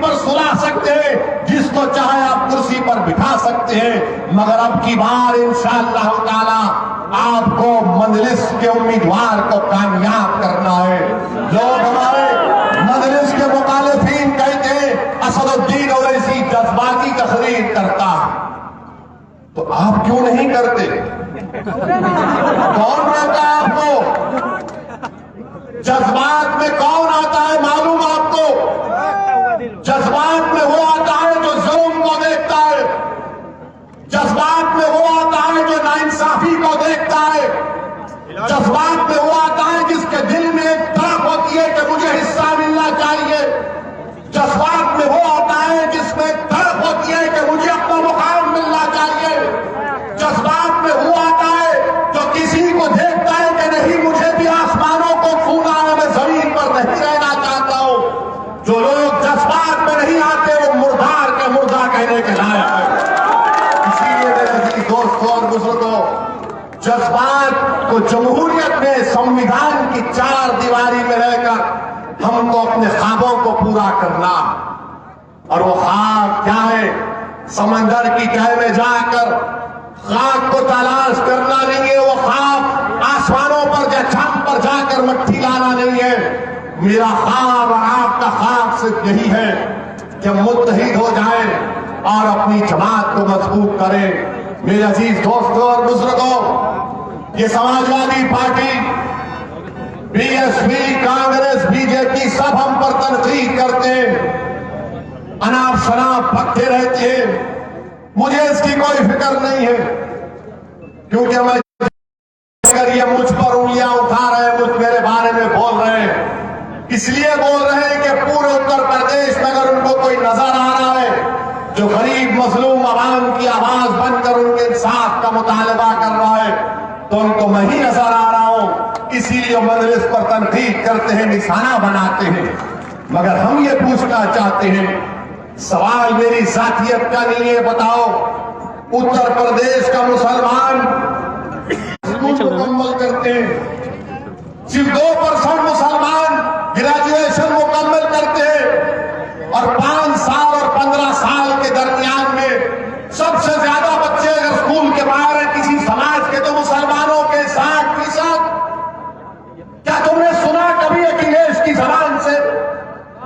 पर सुला सकते हैं, जिसको चाहे आप कुर्सी पर बिठा सकते हैं, मगर अब की बार इंशाअल्लाह ताला आपको मजलिस के उम्मीदवार को कामयाब करना है। लोग हमारे मजलिस के मुखालिफिन कहते हैं असदुद्दीन ओवैसी जज्बाती तकरीर करता है, तो आप क्यों नहीं करते? कौन रोका आपको? जज्बात में कौन आता है मालूम आपको? जज्बात में वो आता है जो जुल्म को देखता है, जज्बात में वो आता है जो नाइंसाफी को देखता है, जज्बात में वो आता है जिसके दिल में एक तड़प होती है कि मुझे हिस्सा मिलना चाहिए, जज्बात में वो आता है जिसमें एक तड़प होती है कि मुझे अपना मुकाम मिलना चाहिए, जज्बात में वो आता है जो किसी को देखता है कि नहीं मुझे भी आसमानों को छूना है, मैं जमीन पर नहीं रहना चाहता हूं। जो लोग जज्बात में नहीं आते वो मुर्दार के मुर्दा कहने के लायक है। इसीलिए मेरे अजीज दोस्तों और बुजुर्गों, जज्बात को जमहूरियत में संविधान की चार दीवारी में रहकर हमको अपने ख्वाबों को पूरा करना, और वो ख्वाब क्या है? समंदर की तह में जाकर खाक को तलाश करना नहीं है, वो ख्वाब आसमानों पर या चांद पर जाकर मट्टी लाना नहीं है। मेरा ख्वाब और आपका ख्वाब सिर्फ यही है कि मुत्तहिद हो जाए और अपनी जमात को मजबूत करें। मेरे अजीज दोस्तों और बुजुर्गों, ये Samajwadi party, BSP, Congress, BJP सब हम पर तनकीद करते हैं, अनाप शनाप भगते रहते हैं। मुझे इसकी कोई फिक्र नहीं है, क्योंकि मैं अगर ये मुझ पर उंगलियां उठा रहे हैं, मुझ मेरे बारे में बोल रहे हैं, इसलिए बोल रहे हैं कि पूरे उत्तर प्रदेश में अगर उनको कोई नजर आ रहा है जो गरीब मजलूम आवाम की आवाज बनकर उनके इंसाफ का मुतालबा कर रहा है, तो उनको मैं ही नजर आ रहा हूं। इसीलिए मजलिस पर तनकीद करते हैं, निशाना बनाते हैं। मगर हम ये पूछना चाहते हैं, सवाल मेरी जातियत का नहीं है, बताओ उत्तर प्रदेश का मुसलमान मुकम्मल करते हैं, सिर्फ 2% मुसलमान ग्रेजुएशन मुकम्मल करते हैं, और 5 साल और 15 साल के दरमियान में सबसे ज्यादा बच्चे अगर स्कूल के बाहर हैं किसी समाज के, तो मुसलमानों के 60%। क्या तुमने सुना कभी अखिलेश की जबान से?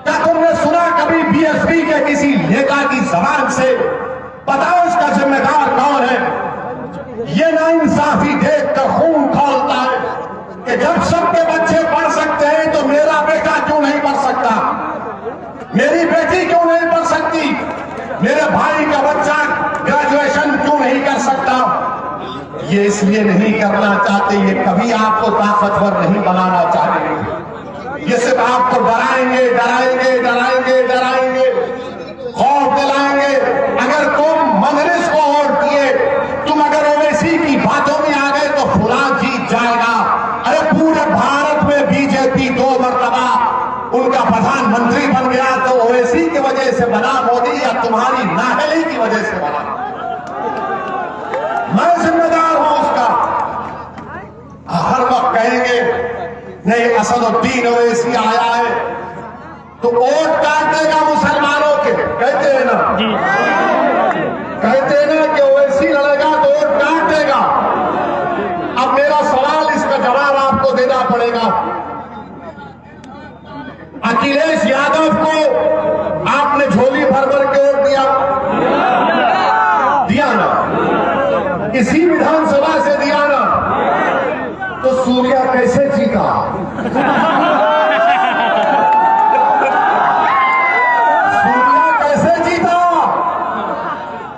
क्या तुमने सुना कभी बीएसपी के किसी नेता की जबान से? बताओ इसका जिम्मेदार कौन है? ये नाइंसाफी देखकर खून खौलता है कि जब सबके बच्चे पढ़ सकते हैं तो मेरा बेटा क्यों नहीं पढ़ सकता, मेरी बेटी क्यों नहीं पढ़ सकती, मेरे भाई का बच्चा ग्रेजुएशन क्यों नहीं कर सकता? ये इसलिए नहीं करना चाहते, ये कभी आपको ताकतवर नहीं बनाना चाहते, ये सिर्फ आपको डराएंगे डराएंगे डराएंगे डराएंगे, खौफ दिलाएंगे। अगर तुम मजलिस को वोट दिए, तुम अगर ओवैसी की बातों में आ गए तो फुलां जीत जाएगा। अरे पूरे भारत में बीजेपी 2 मरतबा उनका प्रधानमंत्री बन गया, तो ओवैसी की वजह से बना मोदी या तुम्हारी नाहली की वजह से बना? मैं जिम्मेदार हूं उसका। हर वक्त कहेंगे नहीं असदुद्दीन ओवैसी आया है तो वोट काट देगा मुसलमानों के, कहते हैं ना, कहते हैं ना कि ओवैसी लड़ेगा तो वोट काट देगा। अब मेरा सवाल, इसका जवाब आपको देना पड़ेगा। अखिलेश यादव को आपने झोली भर भर के वोट दिया ना, इसी विधानसभा से दिया ना, तो सूर्या कैसे जीता? सूर्या कैसे जीता?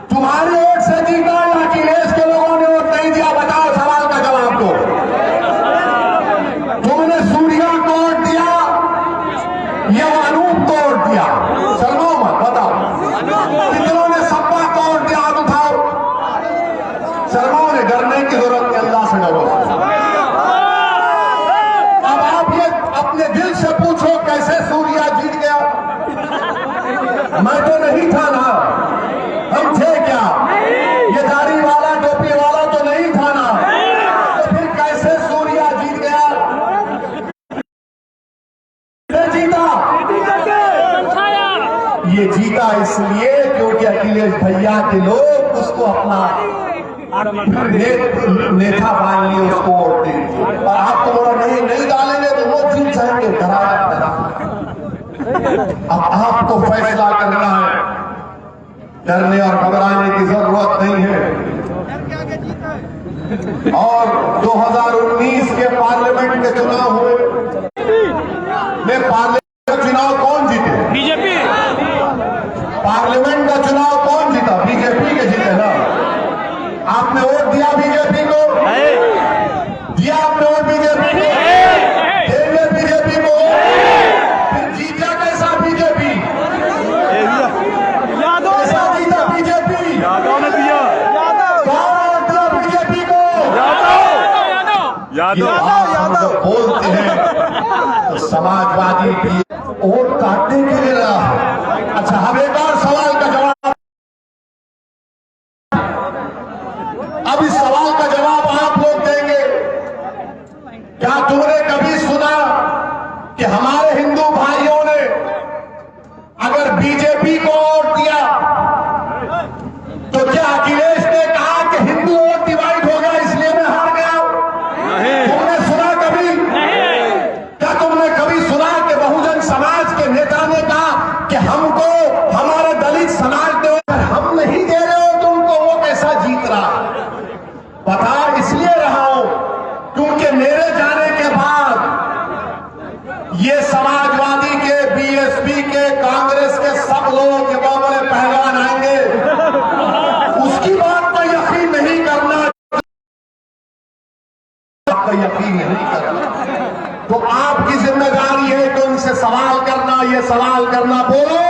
तुम्हारे वोट से जीता या अखिलेश के लोगों ने वोट नहीं दिया? बताओ, सवाल का जवाब दो। तुमने सूर्या को वोट दिया या अनूप को वोट दिया? शर्मो मत, बताओ कितनों ने सपा को वोट दिया? आप उठाओ, शर्मो ने, डरने की जरूरत नहीं, अल्लाह से डरो। अब आप ये अपने दिल से पूछो कैसे सूर्या जीत गया? मैं तो नहीं था ना, हम थे क्या? ये दाढ़ी वाला टोपी वाला तो नहीं था ना, तो फिर कैसे सूर्या जीत गया? जीता ये जीता इसलिए क्योंकि अखिलेश भैया के लोग उसको अपना नेता मान लिए, उसको वोट दे। और आप तो बोला नहीं डालेंगे तो वो जीत जाएंगे, डराया। अब आपको फैसला करना है, डरने और घबराने की जरूरत नहीं है। और 2019 के पार्लियामेंट के चुनाव हुए, में पार्लियामेंट का चुनाव कौन जीते? बीजेपी। पार्लियामेंट का चुनाव कौन जीता? बीजेपी के जीते ना। आपने वोट दिया बीजेपी को? दिया आपने वोट बीजेपी को? देंगे बीजेपी को? फिर जीता कैसा बीजेपी? यादव कैसा जीता बीजेपी? यादव ने दिया। कौन दिया बीजेपी को? यादव बोलते हैं तो समाजवादी भी वोट काटने के लिए रहा है। अच्छा, हम एक और सवाल का जवाब, अब इस सवाल का जवाब आप लोग देंगे। क्या तुमने कभी सुना कि हमारे हिंदू भाइयों ने अगर बीजेपी को वोट दिया तो क्या अखिलेश ने कहा कि हिंदू वोट डिवाइड हो गया इसलिए मैं हार गया? तुमने सुना कभी? क्या तुमने कभी सुना कि बहुजन समाज के नेता ने कहा कि हमको हमारे दलित समाज दे, हम नहीं दे रहे हो तुमको, वो कैसा जीत रहा? बता इसलिए रहा हूं क्योंकि मेरे जाने के बाद ये समाजवादी के, बीएसपी के, कांग्रेस के सब लोग ये बड़े पहलवान आएंगे, उसकी बात पर यकीन नहीं करना, यकीन नहीं करना। तो आपकी जिम्मेदारी है कि उनसे सवाल करना, ये सवाल करना। बोलो,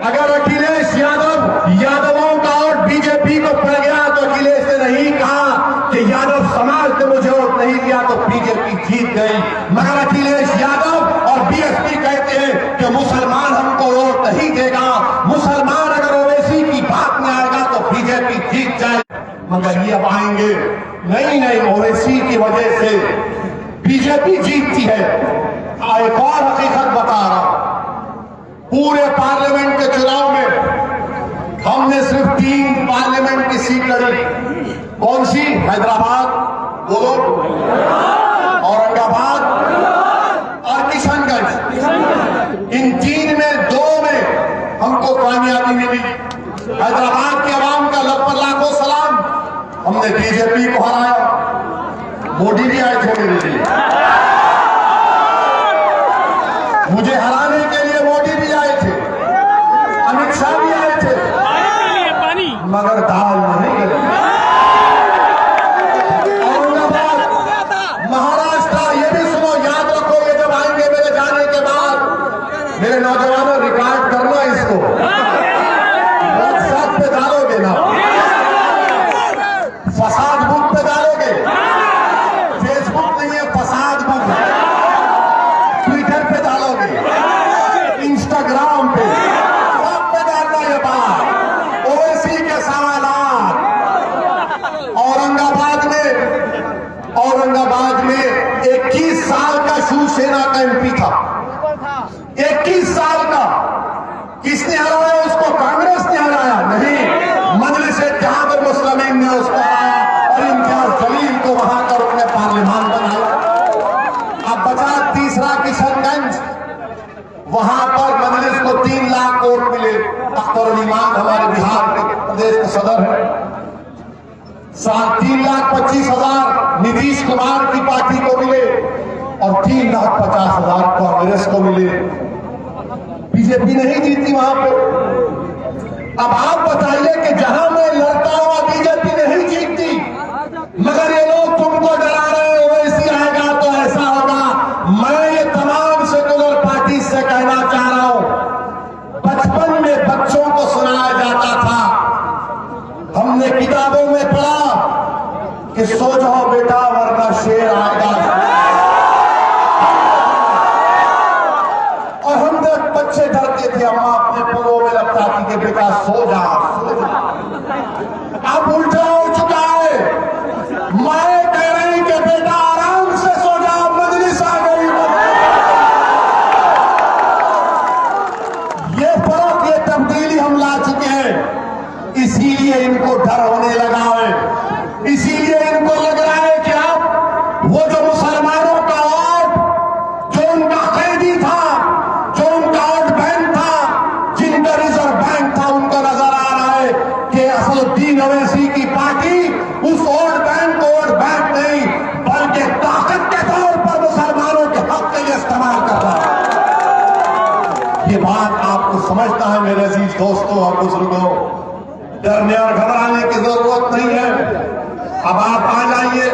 अगर अखिलेश यादवों का वोट बीजेपी को पड़ गया तो अखिलेश ने नहीं कहा कि यादव समाज ने मुझे वोट नहीं दिया तो बीजेपी जीत गई, मगर अखिलेश यादव और बीएसपी कहते हैं कि मुसलमान हमको वोट नहीं देगा, मुसलमान अगर ओवैसी की बात में आएगा तो बीजेपी जीत जाए। मगर ये अब आएंगे नहीं, ओवैसी की वजह से बीजेपी जीतती है। एक और हकीकत बता रहा हूं, पूरे पार्लियामेंट के चुनाव में हमने सिर्फ 3 पार्लियामेंट की सीट लड़ी। कौन सी? हैदराबाद, बोलो, औरंगाबाद और किशनगंज। इन 3 में 2 में हमको कामयाबी मिली। हैदराबाद के अवाम का लाखों सलाम, हमने बीजेपी को हराया। मोदी भी आए थे मेरे लिए, मुझे हराने के लिए मोदी भी आए थे, अमित शाह भी आए थे, मगर दाल नहीं गली। औरंगाबाद, महाराष्ट्र, ये भी सुनो, याद रखो, ये जब आएंगे मेरे जाने के बाद, मेरे नौजवानों रिकॉर्ड करना इसको, व्हाट्सएप पे डालोगे ना, फसाद बुक पे डालोगे, फेसबुक नहीं है, फसाद बुक, ट्विटर पे डालोगे, इंस्टाग्राम पे, सब पे डालना ये बात। ओवैसी के सवालात औरंगाबाद में 21 साल का शिवसेना का एमपी था, 21 साल का। किसने हराया उसको? कांग्रेस ने हराया? नहीं, मजलिस-ए-इत्तेहाद मुस्लिमीन ने उसको हराया और इम्तियाज जलील को वहां का रुकने पार्लियामान बनाया। अब बचा तीसरा किशनगंज, वहां पर मजलिस को 3 लाख वोट मिले। अख्तर ईमान हमारे बिहार के प्रदेश के सदर है, 3,25,000 नीतीश कुमार की पार्टी को मिले और 3,50,000 कांग्रेस को मिले। बीजेपी नहीं जीती वहां पे। अब आप बताइए कि जहां मैं लड़ता हूं बीजेपी नहीं जीतती, मगर ये लोग तुमको डरा रहे हैं, वैसी आएगा तो ऐसा होगा। मैं ये तमाम सेकुलर पार्टी से कहना चाह रहा हूं, बचपन में बच्चों को सुनाया जाता था, हमने किताबों में पढ़ा कि सो जाओ बेटा वरना शेर आएगा, और हम जब बच्चे डरते थे, अम्मा अपने पुलों में लगता थी कि बेटा सो जा, सो जा। अब उल्टा हो चुका है, माए कह रही कि बेटा आराम से सो जा, मजलिस आ गई। इनको डर होने लगा है। इसीलिए इनको लग रहा है कि अब वो जो मुसलमानों का वोट, जो उनका कैदी था, जो उनका वोट बैंक था, जिनका रिजर्व बैंक था, उनको नजर आ रहा है कि असदुद्दीन ओवैसी की पार्टी उस वोट बैंक को वोट बैंक नहीं बल्कि ताकत के तौर पर मुसलमानों के हक के लिए इस्तेमाल कर रहा है। ये बात आपको समझता है मेरे अजीज दोस्तों और बुजुर्गों। डरने और घबराने की जरूरत नहीं है। अब आप आ जाइए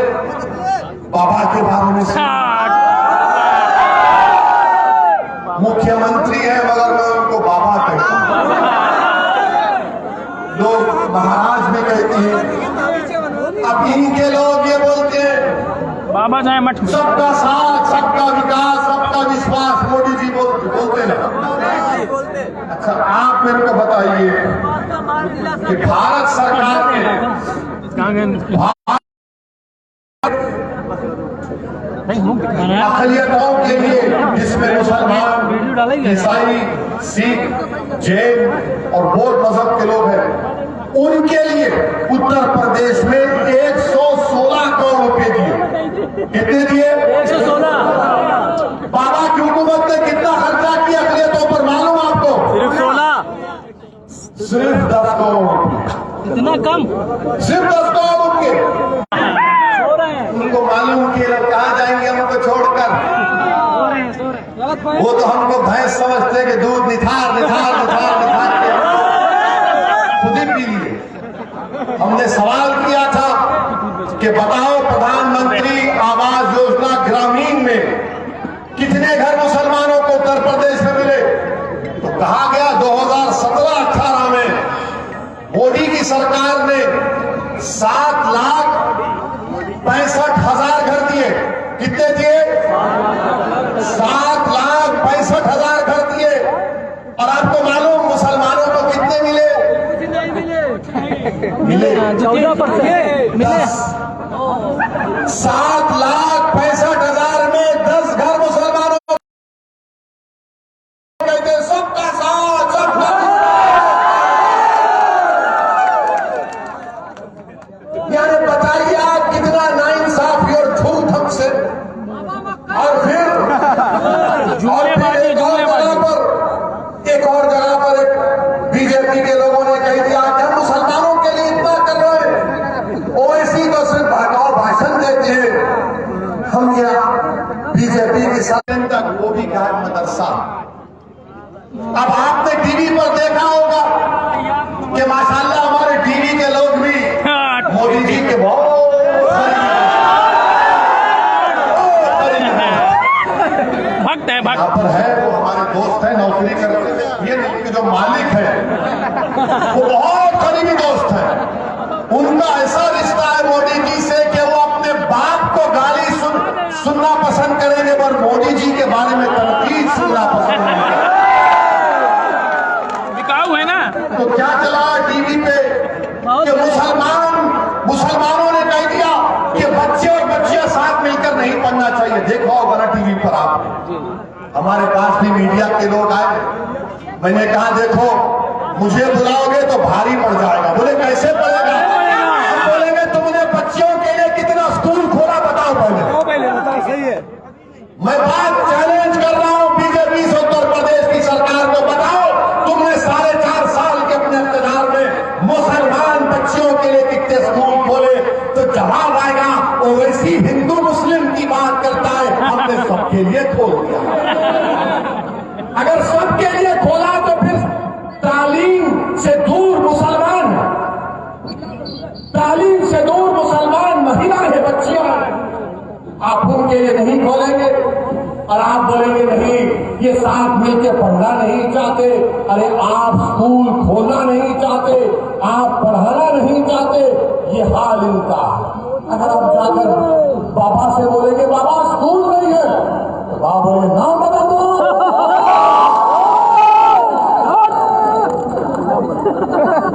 बाबा के बारे में। मुख्यमंत्री है मगर मैं उनको बाबा कहता हूं। लोग महाराज भी कहते हैं। अब इनके लोग ये बोलते हैं बाबा जाए मठ में सबका साथ, सबका विकास, सबका विश्वास। मोदी जी बोलते ना। अच्छा, आप मेरे को बताइए कि भारत सरकार ने अक़लियतों के लिए, जिसमें मुसलमान, ईसाई, सिख, जैन और बौद्ध मजहब के लोग हैं, उनके लिए उत्तर प्रदेश में 116 करोड़ रुपए दिए। कितने दिए? 116। बाबा की हुकूमत ने कितना खर्चा किया अक़लियतों पर मालूम आपको? सिर्फ 16, सिर्फ 10 करोड़। इतना कम? सिर्फ 10 करोड़ रुपए। उनको मालूम कि लोग कहाँ जाएंगे हमको छोड़कर। वो तो हमको भैंस समझते कि दूध निथार निथार निथार निथार के खुद ही पी लिए। हमने सवाल किया था कि बताओ प्रधानमंत्री आवास योजना ग्रामीण में कितने घर मुसलमानों को उत्तर प्रदेश में मिले? तो कहा गया 2017-18 में मोदी की सरकार ने 7,65,000 घर दिए। कितने दिए? 7,65,000 घर दिए। और आपको मालूम मुसलमानों को कितने मिले? मिले 14% मिले। 7,65,000 में 10 घर मुसलमानों को कहते सबका साथ, सबका यानी बताइए आप कितना नाइंसाफी और झूठ हमसे। और फिर एक और जगह पर एक बीजेपी के लोगों ने कह दिया कि हम मुसलमानों के लिए इतना कर रहे हैं, ओवैसी तो सिर्फ बहकाव भाषण देते हैं। हम यहाँ बीजेपी के साथ तक वो भी गायब मदरसा। अब आपने टीवी पर देखा होगा कि माशाल्लाह हमारे टीवी के लोग भी मोदी जी के बहुत भक्त है, यहाँ पर है। वो हमारे दोस्त है, नौकरी करते हैं। ये उनके जो मालिक है वो बहुत करीबी दोस्त है। उनका ऐसा रिश्ता है मोदी जी से कि वो अपने बाप को गाली सुनना पसंद करेंगे पर मोदी जी के बारे में तनकीद सुनना पसंद करेंगे। बिकाऊ है ना। तो क्या चला टीवी पे कि मुसलमानों ने कह दिया कि बच्चे और बच्चियां साथ मिलकर नहीं पढ़ना चाहिए। देखो होगा ना टीवी पर आपने। हमारे पास भी मीडिया के लोग आए। मैंने कहा देखो मुझे बुलाओगे तो भारी पड़ जाएगा। बोले कैसे पड़ेगा? हम बोलेंगे तुमने बच्चियों के लिए कितना स्कूल खोला बताओ पहले। सही है। मैं बात चैलेंज कर रहा हूं बीजेपी से, उत्तर प्रदेश की सरकार को बताओ तुमने 4.5 साल के अपने इक़्तिदार में मुसलमान बच्चियों के लिए कितने स्कूल खोले? तो जवाब आएगा ओवैसी हिंदू मुस्लिम की बात करता है, हमने सबके लिए खोल दिया। अगर सबके लिए खोला तो फिर तालीम से दूर मुसलमान महिलाएं हैं, बच्चियां, आप उनके लिए नहीं खोलेंगे। और आप बोलेंगे नहीं ये साथ मिलकर पढ़ना नहीं चाहते। अरे आप स्कूल खोलना नहीं चाहते, आप पढ़ाना नहीं चाहते, ये हाल इनका। अगर आप जाकर बाबा से बोलेंगे बाबा स्कूल नहीं है, तो बाबा बोले नाम बता दो।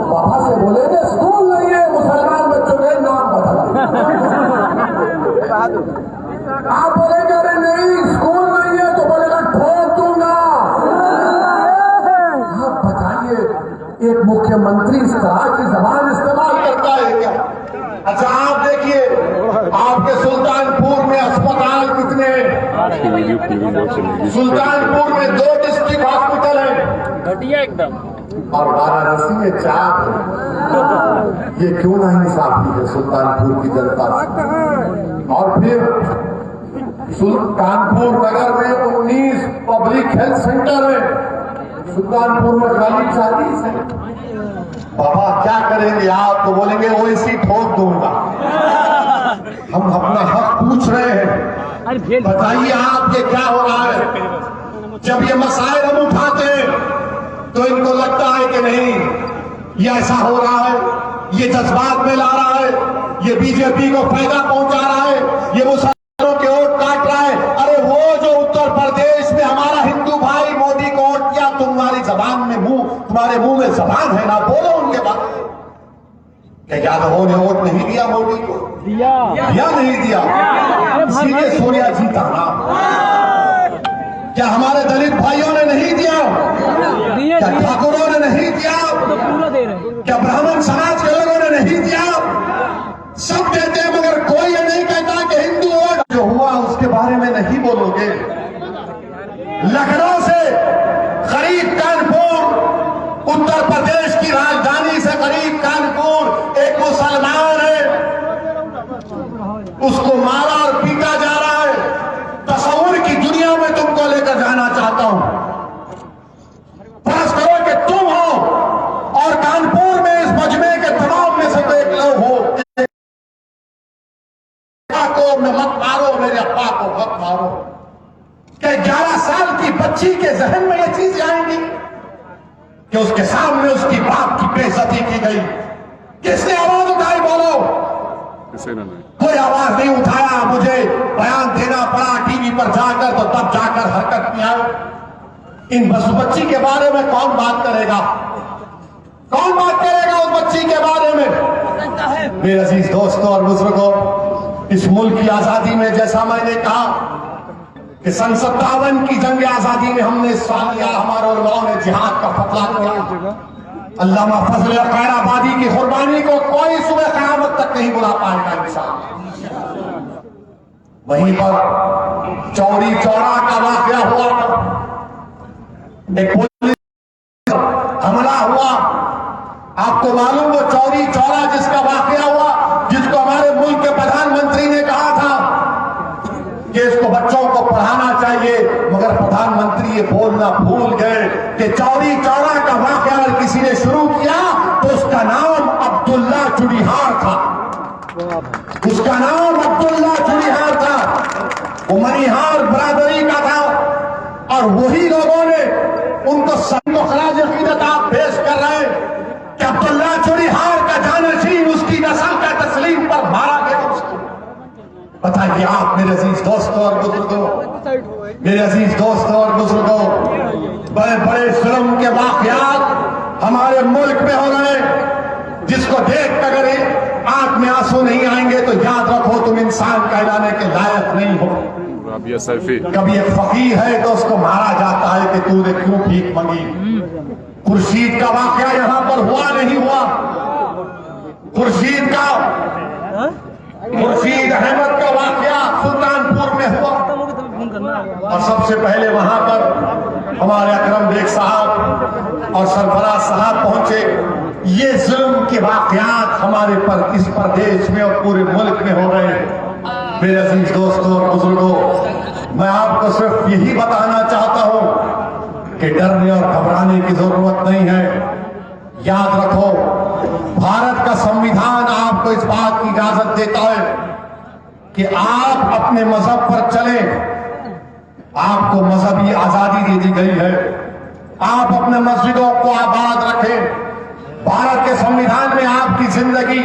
बाबा से बोलेंगे स्कूल नहीं है, मुसलमान बच्चों के नाम बता दो। आप बोलेंगे अरे नहीं स्कूल नहीं है, तो बोलेगा ठोक दूंगा। आप बताइए एक मुख्यमंत्री इस तरह की जबान इस्तेमाल अच्छा आप देखिए, आपके सुल्तानपुर में अस्पताल कितने हैं? सुल्तानपुर में 2 डिस्ट्रिक्ट हॉस्पिटल है घटिया एकदम। और वाराणसी में 4 है। ये क्यों ना इंसाफी है सुल्तानपुर की जनता से? और फिर सुल्तानपुर नगर में 19 पब्लिक हेल्थ सेंटर है, सुल्तानपुर में खाली 40 है। बाबा क्या करेंगे आप? तो बोलेंगे ओएसी ठोक दूंगा। हम अपना हक पूछ रहे हैं, बताइए आप ये क्या हो रहा है? जब ये मसाइल हम उठाते हैं तो इनको लगता है कि नहीं ये ऐसा हो रहा है, ये जज्बात में ला रहा है, ये बीजेपी को फायदा पहुंचा रहा है, ये मुसलमानों के वोट काट रहा है। अरे वो जो उत्तर प्रदेश में हमारा हिंदू भाई मोदी को वोट किया, तुम्हारी जबान में तुम्हारे मुंह में जबान है ना, बोलो उनके बाद क्या यादवों ने वोट नहीं दिया मोदी को? दिया नहीं दिया? इसीलिए सोनिया जीता ना। क्या हमारे दलित भाइयों ने नहीं दिया? क्या ठाकुरों ने नहीं दिया? क्या ब्राह्मण समाज के लोगों ने नहीं दिया? सब देते हैं, मगर कोई ये नहीं कहता कि हिंदू वोट जो हुआ उसके बारे में नहीं बोलोगे। लखनऊ से करीब कानपुर, उत्तर प्रदेश की राजधानी से करीब कानपुर, एक मुसलमान है, उसको मारा और पीटा जा रहा है। तस्वीर की दुनिया में तुमको लेकर जाना चाहता हूं। फर्ज करो कि तुम हो और कानपुर में इस मजमे के तमाम में से तो एक लोग हो। को मत मारो, मेरे अब्बा को मत मारो। क्या 11 साल की बच्ची के जहन में ये चीज आएंगी कि उसके सामने उसकी बाप की बेइज्जती की गई? किसने आवाज उठाई? बोलो। कोई आवाज नहीं उठाया। मुझे बयान देना पड़ा टीवी पर जाकर, तो तब जाकर हरकत में आए। इन बच्ची के बारे में कौन बात करेगा? कौन बात करेगा उस बच्ची के बारे में? मेरे अजीज दोस्तों और बुजुर्गों, इस मुल्क की आजादी में, जैसा मैंने कहा कि सन 57 की जंग आजादी में हमने हिस्सा लिया, हमारे उलमाओं ने जिहाद का फतवा किया। अल्लामा फजल खैराबादी की कुर्बानी को कोई सुबह क़यामत तक नहीं बुला पाएगा इंसान। वहीं पर चौरी चौरा का वाकया हुआ, एक पुलिस हमला हुआ। आपको मालूम वो चौरी चौरा जिसका वाकया हुआ, जिसको हमारे मुल्क के प्रधानमंत्री ने कहा था कि इसको बच्चों को पढ़ाना चाहिए, मगर प्रधानमंत्री ये बोलना भूल गए कि चौरी चौरा का वाकया अगर किसी ने शुरू किया तो उसका नाम अब्दुल्ला चुड़ीहार था। उसका नाम अब्दुल्ला चुड़ीहार था। वो मनिहार बरादरी का था और वही लोगों ने उनको सबको खराज अकीदत आप पेश कर रहे हैं कि अब्दुल्ला चुड़ीहार का जानशीन उसकी नस्ल का तस्लीम पर मारा गया उसको। बताइए आप मेरे अजीज दोस्तों और बुजुर्गों, मेरे अजीज दोस्तों और बुजुर्गों, बड़े बड़े जुल्म के वाकयात हमारे मुल्क में हो रहे हैं, जिसको देख कर अगर आंख में आंसू नहीं आएंगे तो याद रखो तुम इंसान कहलाने के लायक नहीं हो। कभी एक फकीर है तो उसको मारा जाता है कि तूने क्यों भीख मांगी। खुर्शीद का वाकया यहां पर हुआ नहीं हुआ? खुर्शीद अहमद का वाकया सुल्तानपुर में हुआ और सबसे पहले वहां पर हमारे अकरम बेग साहब और सरफराज साहब पहुंचे। ये जुल्म के वाकयात हमारे पर इस प्रदेश में और पूरे मुल्क में हो रहे हैं। मेरे अजीज दोस्तों और बुजुर्गों, मैं आपको सिर्फ यही बताना चाहता हूं कि डरने और घबराने की जरूरत नहीं है। याद रखो, भारत का संविधान आपको इस बात की इजाजत देता है कि आप अपने मजहब पर चलें। आपको मजहबी आजादी दे दी गई है, आप अपने मस्जिदों को आबाद रखें। भारत के संविधान में आपकी जिंदगी,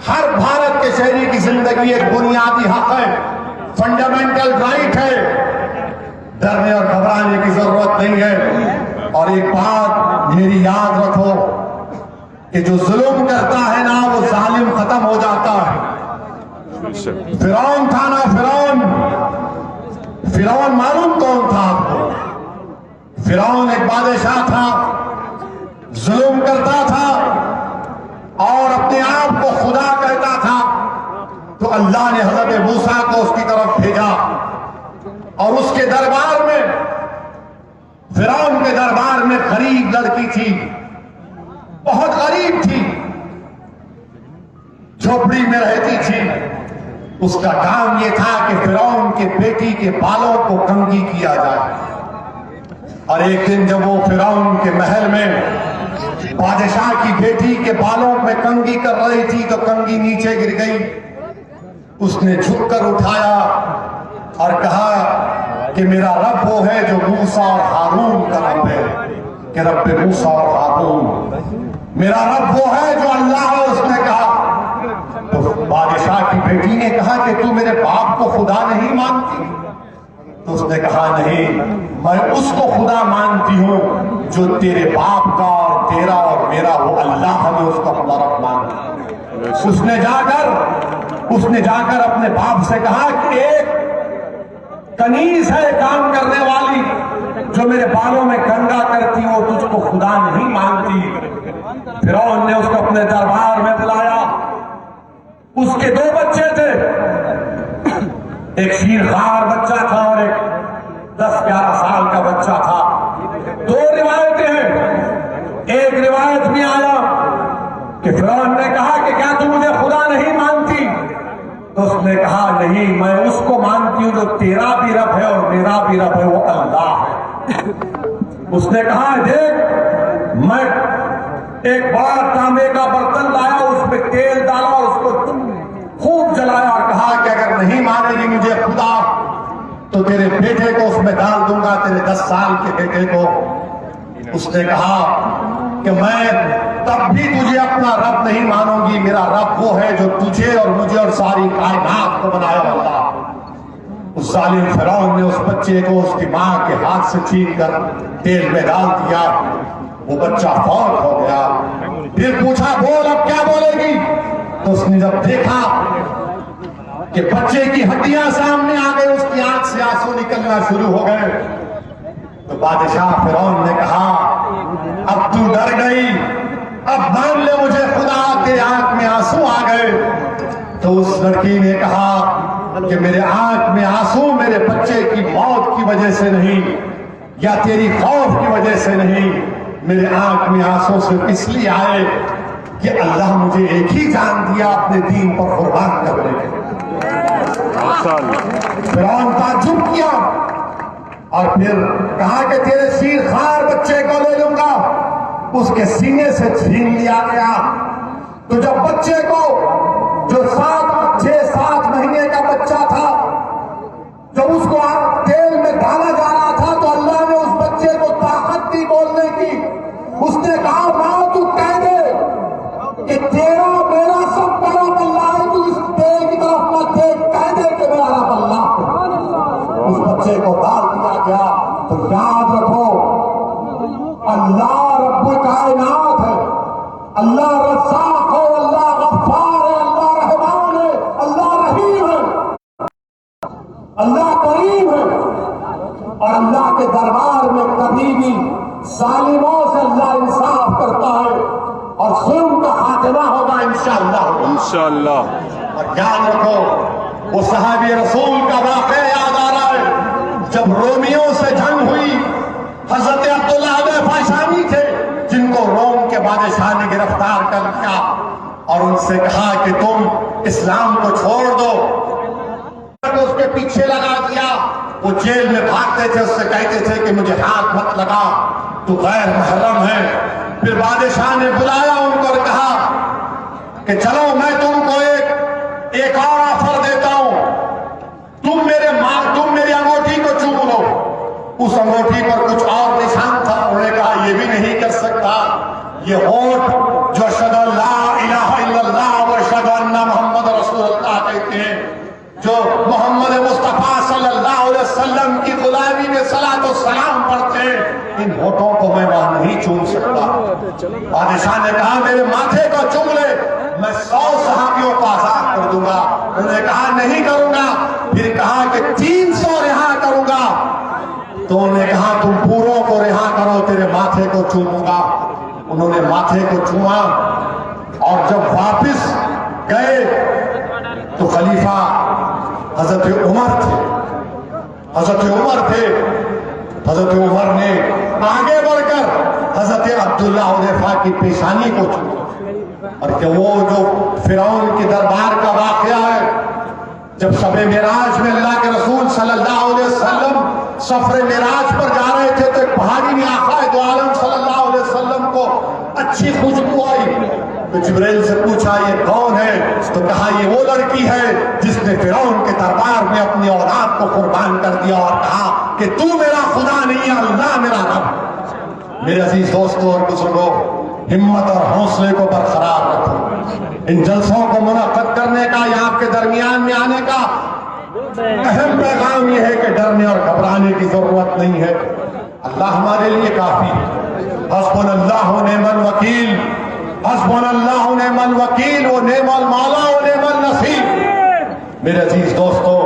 हर भारत के शहरी की जिंदगी एक बुनियादी हक है, फंडामेंटल राइट है। डरने और घबराने की जरूरत नहीं है। और एक बात मेरी याद रखो कि जो जुल्म करता है ना, वो जालिम खत्म हो जाता है। फिरौन था ना, फिरौन मालूम कौन था आपको? फिरौन एक बादशाह था, जुल्म करता था और अपने आप को खुदा कहता था। तो अल्लाह ने हजरत मूसा को उसकी तरफ भेजा और उसके दरबार में, फिरौन के दरबार में गरीब लड़की थी, बहुत गरीब थी, झोपड़ी में रहती थी। उसका काम यह था कि फिरौन के बेटी के बालों को कंघी किया जाए। और एक दिन जब वो फिरौन के महल में बादशाह की बेटी के बालों में कंघी कर रही थी तो कंघी नीचे गिर गई। उसने झुककर उठाया और कहा कि मेरा रब वो है जो मूसा और हारून का रब है, कि रब मूसा और हारून, मेरा रब वो है जो अल्लाह है। उसने कहा, तो बादशाह की बेटी ने कहा कि तू मेरे बाप को खुदा नहीं मानती? तो उसने कहा नहीं, मैं उसको खुदा मानती हूं जो तेरे बाप का और तेरा और मेरा वो अल्लाह है, मैं उसको अपना रब मानती हूं। उसने जाकर अपने बाप से कहा कि एक कनीज है काम करने वाली जो मेरे बालों में कंघा करती, वो तुझको खुदा नहीं मानती। फिरौन ने उसको अपने दरबार में बुलाया। उसके दो बच्चे थे, एक शीरखार बच्चा था और एक 10-11 साल का बच्चा था। दो रिवायतें हैं। एक रिवायत में आया कि फिरौन ने कहा कि क्या तू मुझे खुदा नहीं मानती? तो उसने कहा नहीं, मैं उसको मानती हूं जो तेरा भी रब है और मेरा भी रब है, वो अल्लाह है। उसने कहा देख, मैं एक बड़ा तांबे का बर्तन लाया, उसमें तेल डाला और उसको खूब जलाया और कहा कि अगर नहीं मानेगी मुझे खुदा तो तेरे बेटे को उसमें डाल दूंगा, तेरे 10 साल के बेटे को। उसने कहा कि मैं तब भी तुझे अपना रब नहीं मानूंगी, मेरा रब वो है जो तुझे और मुझे और सारी कायनात को बनाया वाला। उस जालिम फिरौन ने उस बच्चे को उसकी मां के हाथ से छीन कर तेल में डाल दिया। वो बच्चा फौत हो गया। फिर पूछा बोल अब क्या बोलेगी? तो उसने जब देखा कि बच्चे की हड्डियां सामने आ गई, उसकी आंख से आंसू निकलना शुरू हो गए, तो बादशाह फिरौन ने कहा अब तू डर गई, अब मान ले मुझे खुदा, के आंख में आंसू आ गए। तो उस लड़की ने कहा कि मेरे आंख में आंसू मेरे बच्चे की मौत की वजह से नहीं या तेरी खौफ की वजह से नहीं, मेरे आंख में आंसू सिर्फ इसलिए आए कि अल्लाह मुझे एक ही जान दिया अपने दीन पर कुर्बान करने के लिए। फिरौन ताज्जुब किया और फिर कहा कि तेरे शीरखार बच्चे को ले लूंगा। उसके सीने से छीन लिया गया। तो जब बच्चे को, जो 6-7 महीने का बच्चा था, जब उसको तेल में डाला जा रहा था तो अल्लाह ने उस बच्चे को ताकत दी बोलने की। उसने कहा मां तू कह दे कि तेरा मेरा सब बड़ा अल्लाह है, तू इस तेल की तरफ मत देख, कह दे कि मेरा रब अल्लाह है। उस बच्चे को डाल दिया गया। तो याद रखो, अल्लाह रब्बुल कायनात है, अल्लाह रज़्ज़ाक़ है, अल्लाह गफ्फार है, अल्लाह रहमान है, अल्लाह रहीम है, अल्लाह करीम है। और अल्लाह के दरबार में कभी भी जालिमों से अल्लाह इंसाफ करता है और जुल्म का खात्मा होगा इंशाअल्लाह। इंशाअल्लाह। और याद रखो, वो सहाबी रसूल का वाक़या याद आ रहा है। जब रोमियों से जंग हुई, हजरत अब्दुल्लाह फाशानी थे जिनको रोम के बादशाह ने गिरफ्तार कर लिया और उनसे कहा कि तुम इस्लाम को छोड़ दो। तो उसके पीछे लगा दिया। वो जेल में भागते थे, उससे कहते थे कि मुझे हाथ मत लगा, तू गैर महरम है। फिर बादशाह ने बुलाया उनको और कहा कि चलो मैं तुमको एक और ऑफर देता हूं, तुम मेरी अंगूठी को चूम लो। उस अंगूठी पर कुछ और निशान था। उन्होंने कहा ये भी नहीं कर सकता, ये होठ जो अशहदु अल्ला इलाहा इल्लल्लाह व अशहदु अन्ना मुहम्मद रसूलुल्लाह कहते हैं, जो मोहम्मद मुस्तफा सल्लल्लाहु अलैहि वसल्लम की गुलामी में सलात और सलाम पढ़ते हैं, इन होठों को मैं वहां नहीं चूम सकता। बादशाह ने कहा मेरे माथे को चूम ले, मैं 100 सहाबियों को आजाद कर दूंगा। उन्होंने कहा नहीं करूंगा। फिर कहा कि 300 रिहा करूंगा। तो उन्होंने कहा तुम पूरों को रिहा करो, तेरे माथे को चूमूंगा। उन्होंने माथे को चूमा और जब वापस गए तो खलीफा हजरत उमर थे। हजरत उमर थे। हजरत उमर ने आगे बढ़कर हजरत अब्दुल्ला हुदैफा की पेशानी को छुआ। और कि वो जो फिरौन के दरबार का वाकया है, जब शबे मिराज में अल्लाह के रसूल सल्लल्लाहु अलैहि वसल्लम सफरे मिराज पर जा रहे थे, तो एक पहाड़ी में आका दो आलम सल्लल्लाहु अलैहि वसल्लम को अच्छी खुशबू आई। तो जिब्रील से पूछा ये कौन है? तो कहा ये वो लड़की है जिसने फिरौन के दरबार में अपनी औलाद को कुर्बान कर दिया और कहा कि तू मेरा खुदा नहीं है, अल्लाह मेरा रब। मेरे अजीज दोस्तों और बुजुर्गों, हिम्मत और हौसले को बरकरार रखो। इन जलसों को मुनक्कद करने का या आपके दरमियान में आने का अहम पैगाम यह है कि डरने और घबराने की जरूरत नहीं है। अल्लाह हमारे लिए काफी है। हस्बुनल्लाहु व निअमल वकील, हस्बुनल्लाहु व निअमल वकील, वो नेमल मौला व नेमल नसीर। मेरे अजीज दोस्तों,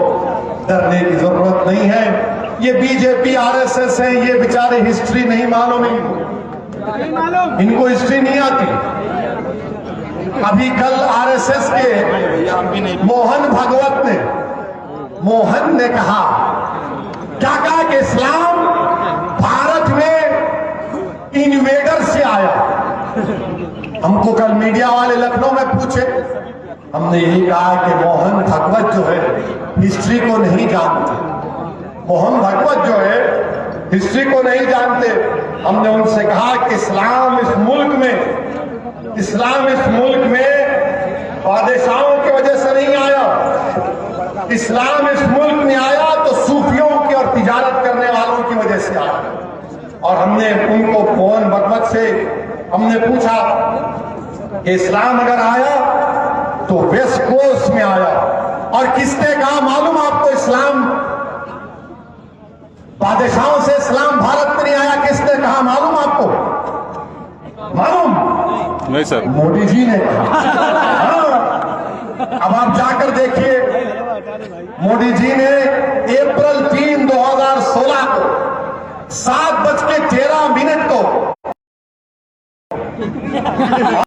डरने की जरूरत नहीं है। ये बीजेपी आरएसएस है, ये बेचारे हिस्ट्री नहीं मालूम इनको हिस्ट्री नहीं आती। अभी कल आरएसएस के मोहन ने कहा, क्या कहा कि इस्लाम भारत में इन्वेडर से आया। हमको कल मीडिया वाले लखनऊ में पूछे, हमने यही कहा कि मोहन भागवत जो है हिस्ट्री को नहीं जानते। मोहन भागवत जो है हिस्ट्री को नहीं जानते। हमने उनसे कहा कि इस्लाम इस मुल्क में बादशाहों की वजह से नहीं आया। इस्लाम इस मुल्क में आया तो सूफियों की और तिजारत करने वालों की वजह से आया। और हमने उनको मोहन भागवत से हमने पूछा कि इस्लाम अगर आया तो वेस्ट कोस्ट में आया। और किसने कहा मालूम आपको? इस्लाम बादशाहों से इस्लाम भारत में नहीं आया। किसने कहा मालूम आपको? मालूम नहीं सर, मोदी जी ने कहा। हाँ। अब आप जाकर देखिए, मोदी जी ने अप्रैल 3, 2016 को 7:13 को